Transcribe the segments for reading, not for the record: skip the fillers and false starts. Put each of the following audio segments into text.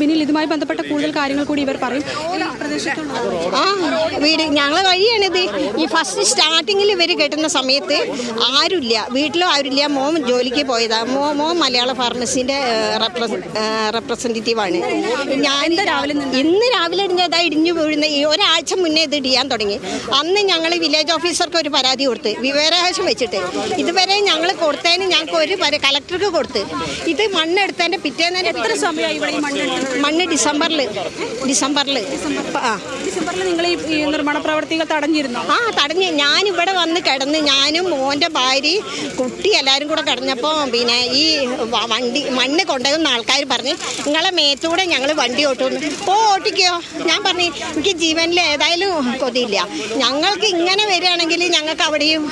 ബിനിൽ, ഇതുമായി ബന്ധപ്പെട്ട കൂടുതൽ കാര്യങ്ങൾ കൂടി ഇവർ പറയും. വീട് ഞങ്ങളെ വഴിയാണിത്. ഈ ഫസ്റ്റ് സ്റ്റാർട്ടിങ്ങിൽ ഇവർ കെട്ടുന്ന സമയത്ത് ആരുമില്ല, വീട്ടിലും ആരുമില്ല. മോൻ ജോലിക്ക് പോയതാ. മോൻ മലയാള ഫാർമസിൻ്റെ റെപ്രസെൻറ്റേറ്റീവാണ്. ഇന്ന് രാവിലെ ഇടിഞ്ഞു വീഴുന്ന ഈ ഒരാഴ്ച മുന്നേ ഇത് ഇടിയാൻ തുടങ്ങി. അന്ന് ഞങ്ങൾ വില്ലേജ് ഓഫീസർക്ക് ഒരു പരാതി കൊടുത്ത്, വിവരാവകാശം വെച്ചിട്ട്. ഇതുവരെ ഞങ്ങൾ കൊടുത്തതിന് ഞങ്ങൾക്ക് ഒരു കളക്ടർക്ക് കൊടുത്ത്. ഇത് മണ്ണെടുത്തതിൻ്റെ പിറ്റേന്ന് എത്ര സമയമായി ഇവിടെ ഈ മണ്ണ് ഡിസംബറിൽ നിങ്ങൾ ഈ നിർമ്മാണ പ്രവർത്തികൾ തടഞ്ഞിരുന്നു? തടഞ്ഞ് ഞാനിവിടെ വന്ന് കിടന്ന്, ഞാനും മോൻ്റെ ഭാര്യ കുട്ടി എല്ലാവരും കൂടെ കിടന്നപ്പോൾ പിന്നെ ഈ മണ്ണ് കൊണ്ടുവന്ന ആൾക്കാർ പറഞ്ഞ് നിങ്ങളെ മേത്തൂടെ ഞങ്ങൾ വണ്ടി ഓട്ടുന്നു. ഓട്ടിക്കോ. ഞാൻ പറഞ്ഞു എനിക്ക് ജീവനിൽ ഏതായാലും കൊതിയില്ല. ഞങ്ങൾക്ക് ഇങ്ങനെ വരികയാണെങ്കിൽ ഞങ്ങൾക്ക് അവിടെയും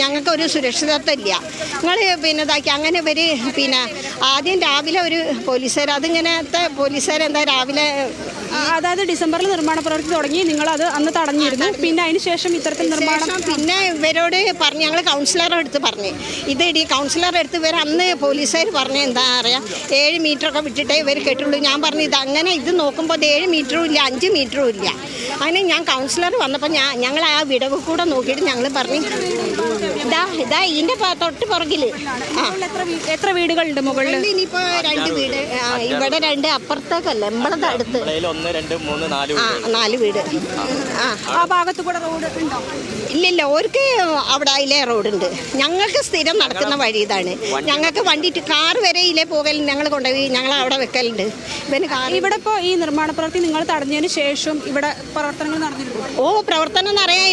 ഞങ്ങൾക്ക് ഒരു സുരക്ഷിതത്വം ഇല്ല. നിങ്ങൾ പിന്നെ ഇതാക്കി അങ്ങനെ ഇവർ പിന്നെ ആദ്യം രാവിലെ ഒരു പോലീസുകാർ, അതിങ്ങനത്തെ പോലീസുകാരെന്താ രാവിലെ, അതായത് ഡിസംബറിൽ നിർമ്മാണ പ്രവൃത്തി തുടങ്ങി, നിങ്ങളത് അന്ന് തടഞ്ഞിരുന്നു. പിന്നെ അതിന് ശേഷം ഇത്തരത്തിൽ നിർമ്മാണം പിന്നെ ഇവരോട് പറഞ്ഞ് ഞങ്ങൾ കൗൺസിലറുടെ അടുത്ത് പറഞ്ഞ് ഇത് കൗൺസിലറുടെ അടുത്ത് ഇവർ അന്ന് പോലീസുകാർ പറഞ്ഞ് എന്താ പറയുക 7 മീറ്ററൊക്കെ വിട്ടിട്ടേ ഇവർ കെട്ടുള്ളൂ. ഞാൻ പറഞ്ഞു ഇത് അങ്ങനെ ഇത് നോക്കുമ്പോൾ 7 മീറ്ററും ഇല്ല, 5 മീറ്ററും ഇല്ല. അങ്ങനെ ഞാൻ കൗൺസിലർ വന്നപ്പോൾ ഞങ്ങൾ ആ വിടവ് കൂടെ നോക്കിയിട്ട് ഞങ്ങൾ പറഞ്ഞു ഇതാ ഇതിൻ്റെ തൊട്ട് പുറകിൽ എത്ര വീടുകളുണ്ട് മുകളിൽ? ഇനിയിപ്പോൾ 2 വീട്, ഇവിടെ 2 അപ്പുറത്തേക്കല്ല, നമ്മളത് അടുത്ത് 4 വീട്. ആ ഭാഗത്ത് കൂടെ റോഡ് ഉണ്ടോ? ഇല്ലില്ല, ഓർക്ക് അവിടെ അതിലെ റോഡുണ്ട്. ഞങ്ങൾക്ക് സ്ഥിരം നടക്കുന്ന വഴി ഇതാണ്. ഞങ്ങൾക്ക് വണ്ടി കാർ വരെ ഇതിലെ പോകൽ ഞങ്ങൾ കൊണ്ടുപോയി ഞങ്ങൾ അവിടെ വെക്കലുണ്ട്. ഇവിടെ ഇപ്പോൾ ഈ നിർമ്മാണ പ്രവൃത്തി നിങ്ങൾ തടഞ്ഞതിന് ശേഷം ഇവിടെ പ്രവർത്തനങ്ങൾ നടന്നിരുന്നു? പ്രവർത്തനം എന്ന് പറയാൻ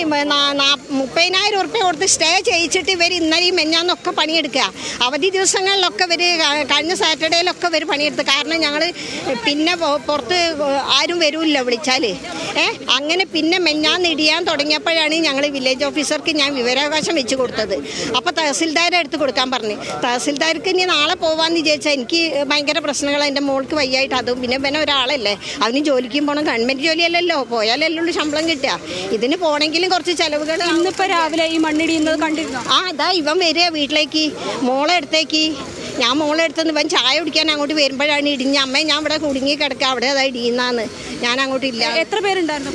30,000 ഉറുപ്പ്യ കൊടുത്ത് സ്റ്റേ ചെയ്യിച്ചിട്ട് ഇവർ ഇന്നലെയും മെഞ്ഞാന്നൊക്കെ പണിയെടുക്കുക. അവധി ദിവസങ്ങളിലൊക്കെ ഇവർ കഴിഞ്ഞ സാറ്റർഡേയിലൊക്കെ ഇവർ പണിയെടുത്ത്. കാരണം ഞങ്ങൾ പിന്നെ പുറത്ത് ആരും വരില്ല വിളിച്ചാൽ. അങ്ങനെ പിന്നെ മെഞ്ഞാന്ന് ഇടിയാൻ തുടങ്ങിയപ്പോഴാണ് ഞങ്ങൾ വില്ലേജ് ഓഫീസർക്ക് ഞാൻ വിവരാവകാശം വെച്ച് കൊടുത്തത്. അപ്പോൾ തഹസിൽദാരെ അടുത്ത് കൊടുക്കാൻ പറഞ്ഞു. തഹസിൽദാർക്ക് ഇനി നാളെ പോകാമെന്ന് വിചാരിച്ചാൽ എനിക്ക് ഭയങ്കര പ്രശ്നങ്ങൾ. എൻ്റെ മോൾക്ക് വയ്യായിട്ട് അതും പിന്നെ ഒരാളല്ലേ, അവന് ജോലിക്കും പോകണം. ഗവൺമെൻറ് ജോലിയല്ലല്ലോ, പോയാലല്ലേ ഉള്ളൂ ശമ്പളം കിട്ടുക. ഇതിന് പോകണമെങ്കിലും കുറച്ച് ചിലവുകൾ. ഇന്നിപ്പോൾ രാവിലെ ഈ മണ്ണിടിയുന്നത് കണ്ടിരുന്നു? അതാ ഇവൻ വരിക വീട്ടിലേക്ക്, മോളെ അടുത്തേക്ക്. ഞാൻ മോളെ അടുത്തുനിന്ന് ഇവൻ ചായ കുടിക്കാൻ അങ്ങോട്ട് വരുമ്പോഴാണ് ഇടിഞ്ഞ. അമ്മ ഞാൻ ഇവിടെ കുടുങ്ങി കിടക്കുക, അവിടെ അതാ ഇടിയുന്നാന്ന്. ഞാൻ അങ്ങോട്ടില്ല. എത്ര പേരുണ്ടായിരുന്നു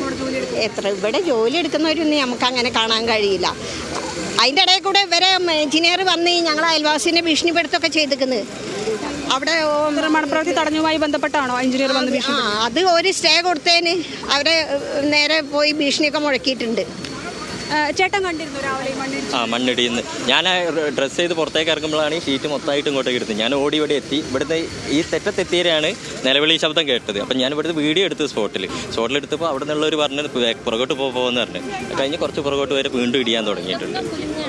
ഇവിടെ ജോലി എടുക്കുന്നവരൊന്നും നമുക്ക് അങ്ങനെ കാണാൻ കഴിയില്ല. അതിൻ്റെ ഇടയിൽ കൂടെ ഇവരെ എഞ്ചിനീയർ വന്ന് ഞങ്ങൾ അയൽവാസിനെ ഭീഷണിപ്പെടുത്തൊക്കെ ചെയ്തിരിക്കുന്നത്. അവിടെ നിർമ്മാണ പ്രവൃത്തി തടഞ്ഞുമായി ബന്ധപ്പെട്ടാണോ എഞ്ചിനീയർ വന്ന് ഭീഷണി? അത് ഒരു സ്റ്റേ കൊടുത്തതിന് അവരെ നേരെ പോയി ഭീഷണിയൊക്കെ മുഴക്കിയിട്ടുണ്ട്. ചേട്ടൻ കണ്ടിരുന്നു രാവിലെ മണ്ണിടിയുന്നു? ഞാൻ ഡ്രസ്സ് ചെയ്ത് പുറത്തേക്ക് ഇറങ്ങുമ്പോഴാണ് ഈ ഷീറ്റ് മൊത്തമായിട്ട് ഇങ്ങോട്ടേക്ക് എടുത്തത്. ഞാൻ ഓടി ഇവിടെ എത്തി. ഇവിടുന്ന് ഈ തെറ്റത്തെത്തിയാണ് നിലവിളി ശബ്ദം കേട്ടത്. അപ്പം ഞാൻ ഇവിടുത്തെ വീഡിയോ എടുത്ത് സ്പോട്ടിലെടുത്തപ്പോൾ അവിടെ നിന്നുള്ളവർ പറഞ്ഞത് പുറകോട്ട് പോകുമെന്ന് പറഞ്ഞു. കഴിഞ്ഞ് കുറച്ച് പുറകോട്ട് വരെ വീണ്ടും ഇടിയാൻ തുടങ്ങിയിട്ടുണ്ട്.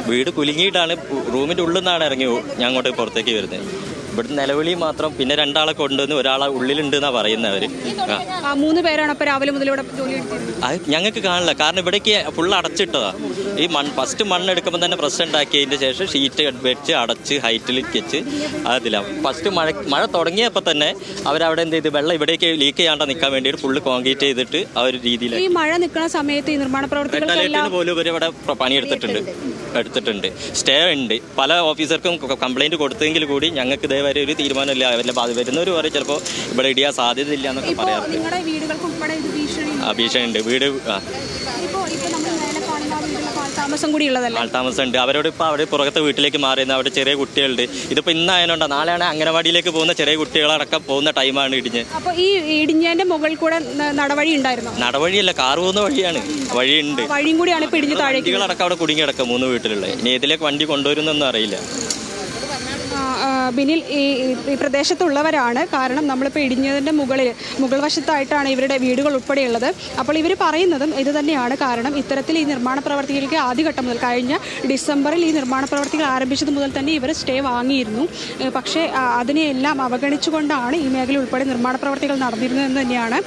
വീട് കുലുങ്ങിയിട്ടാണ് റൂമിൻ്റെ ഉള്ളിൽ നിന്നാണ് ഇറങ്ങി ഞാൻ അങ്ങോട്ട് പുറത്തേക്ക് വരുന്നത്. ഇവിടുത്തെ നിലവിളി മാത്രം, പിന്നെ 2 ആളെ കൊണ്ടുവന്ന് ഒരാളെ ഉള്ളിലുണ്ട് എന്നാണ് പറയുന്നവർ. 3 പേരാണ് അപ്പോൾ രാവിലെ മുതൽ ഇവിടെ ജോലി എടുത്തത്? അത് ഞങ്ങൾക്ക് കാണില്ല, കാരണം ഇവിടേക്ക് ഫുള്ള് അടച്ചിട്ടതാണ്. ഈ ഫസ്റ്റ് മണ്ണെടുക്കുമ്പോൾ തന്നെ പ്രശ്നം ഉണ്ടാക്കിയതിൻ്റെ ശേഷം ഷീറ്റ് വെച്ച് അടച്ച് ഹൈറ്റിൽ വെച്ച് അതില്ല. ഫസ്റ്റ് മഴ തുടങ്ങിയപ്പോൾ തന്നെ അവരവിടെ എന്ത് ചെയ്ത് വെള്ളം ഇവിടേക്ക് ലീക്ക് ചെയ്യാണ്ട് നിൽക്കാൻ വേണ്ടിയിട്ട് ഫുള്ള് കോൺക്രീറ്റ് ചെയ്തിട്ട് ആ ഒരു രീതിയിൽ. ഈ മഴ നിൽക്കുന്ന സമയത്ത് ഈ നിർമ്മാണ പ്രവർത്തനത്തിന് പോലും ഇവർ ഇവിടെ പണിയെടുത്തിട്ടുണ്ട്. സ്റ്റേ ഉണ്ട്. പല ഓഫീസർക്കും കംപ്ലൈൻറ്റ് കൊടുത്തെങ്കിൽ കൂടി ഞങ്ങൾക്ക് ഇതേവരെ ഒരു തീരുമാനമില്ല. അവരുടെ വരുന്നവർ പറയും ചിലപ്പോൾ ഇവിടെ ഇടിയാൻ സാധ്യതയില്ല എന്നൊക്കെ പറയാറുണ്ട്. ഭീഷണി ഉണ്ട്. വീട് താമസം കൂടി ഉള്ളതല്ലേ? ആൾതാമസം ഉണ്ട്. അവരോട് ഇപ്പോൾ അവിടെ പുറത്തെ വീട്ടിലേക്ക് മാറിയുന്നത്. അവിടെ ചെറിയ കുട്ടികളുണ്ട്. ഇതിപ്പോൾ ഇന്നായതുകൊണ്ടോ നാളെയാണ് അംഗനവാടിയിലേക്ക് പോകുന്ന ചെറിയ കുട്ടികളടക്കം പോകുന്ന ടൈമാണ് ഇടിഞ്ഞ്. അപ്പോൾ ഈ ഇടിഞ്ഞതിന്റെ മുകളിൽ കൂടെ നടവഴി ഉണ്ടായിരുന്നു? നടവഴിയല്ല, കാർ പോകുന്ന വഴിയുണ്ട്. വഴിയും കൂടിയാണ് ഇപ്പോൾ ഇടിഞ്ഞ് താഴേക്ക്. വണ്ടികളടക്കം അവിടെ കുടുങ്ങി കിടക്കുക 3 വീട്ടിലുള്ള. ഇനി ഏതിലേക്ക് വണ്ടി കൊണ്ടുവരുന്നൊന്നും അറിയില്ല. ബിനിൽ, ഈ പ്രദേശത്തുള്ളവരാണ്. കാരണം നമ്മളിപ്പോൾ ഇടിഞ്ഞതിൻ്റെ മുകൾ വശത്തായിട്ടാണ് ഇവരുടെ വീടുകൾ ഉൾപ്പെടെയുള്ളത്. അപ്പോൾ ഇവർ പറയുന്നതും ഇത് തന്നെയാണ്. കാരണം ഇത്തരത്തിൽ ഈ നിർമ്മാണ പ്രവർത്തികൾക്ക് ആദ്യഘട്ടം മുതൽ കഴിഞ്ഞ ഡിസംബറിൽ ഈ നിർമ്മാണ പ്രവർത്തികൾ ആരംഭിച്ചത് മുതൽ തന്നെ ഇവർ സ്റ്റേ വാങ്ങിയിരുന്നു. പക്ഷേ അതിനെയെല്ലാം അവഗണിച്ചുകൊണ്ടാണ് ഈ മേഖല ഉൾപ്പെടെ നിർമ്മാണ പ്രവർത്തികൾ നടന്നിരുന്നതെന്ന് തന്നെയാണ്.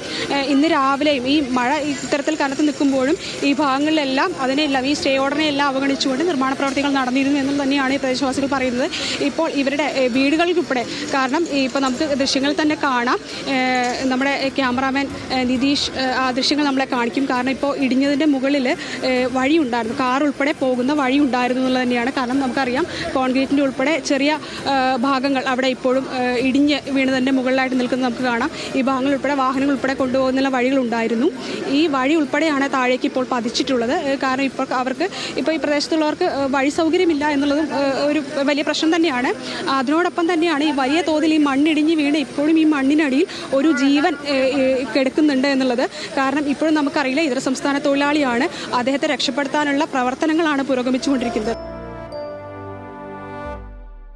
ഇന്ന് രാവിലെയും ഈ മഴ ഇത്തരത്തിൽ കനത്ത് നിൽക്കുമ്പോഴും ഈ ഭാഗങ്ങളിലെല്ലാം അതിനെല്ലാം ഈ സ്റ്റേ ഓർഡറിനെല്ലാം അവഗണിച്ചുകൊണ്ട് നിർമ്മാണ പ്രവർത്തികൾ നടന്നിരുന്നു എന്നും തന്നെയാണ് ഈ പ്രദേശവാസികൾ പറയുന്നത്. ഇപ്പോൾ ഇവരുടെ വീടുകൾക്കുൾപ്പെടെ, കാരണം ഇപ്പോൾ നമുക്ക് ദൃശ്യങ്ങളിൽ തന്നെ കാണാം, നമ്മുടെ ക്യാമറാമാൻ നിതീഷ് ആ ദൃശ്യങ്ങൾ നമ്മളെ കാണിക്കും. കാരണം ഇപ്പോൾ ഇടിഞ്ഞതിൻ്റെ മുകളിൽ വഴി ഉണ്ടായിരുന്നു, കാർ ഉൾപ്പെടെ പോകുന്ന വഴി ഉണ്ടായിരുന്നു എന്നുള്ളത് തന്നെയാണ്. കാരണം നമുക്കറിയാം കോൺക്രീറ്റിൻ്റെ ഉൾപ്പെടെ ചെറിയ ഭാഗങ്ങൾ അവിടെ ഇപ്പോഴും ഇടിഞ്ഞ് വീണതിൻ്റെ മുകളിലായിട്ട് നിൽക്കുന്നത് നമുക്ക് കാണാം. ഈ ഭാഗങ്ങൾ ഉൾപ്പെടെ വാഹനങ്ങൾ ഉൾപ്പെടെ കൊണ്ടുപോകുന്ന വഴികളുണ്ടായിരുന്നു. ഈ വഴി ഉൾപ്പെടെയാണ് താഴേക്ക് ഇപ്പോൾ പതിച്ചിട്ടുള്ളത്. കാരണം ഇപ്പോൾ അവർക്ക് ഈ പ്രദേശത്തുള്ളവർക്ക് വഴി സൗകര്യമില്ല എന്നുള്ളതും ഒരു വലിയ പ്രശ്നം തന്നെയാണ്. അതിനോടൊപ്പം തന്നെയാണ് ഈ വലിയ തോതിൽ ഈ മണ്ണിടിഞ്ഞ് വീണ് ഇപ്പോഴും ഈ മണ്ണിനടിയിൽ ഒരു ജീവൻ കിടക്കുന്നുണ്ട് എന്നുള്ളത്. കാരണം ഇപ്പോഴും നമുക്കറിയില്ല, ഇതര സംസ്ഥാന തൊഴിലാളിയാണ്, അദ്ദേഹത്തെ രക്ഷപ്പെടുത്താനുള്ള പ്രവർത്തനങ്ങളാണ് പുരോഗമിച്ചുകൊണ്ടിരിക്കുന്നത്.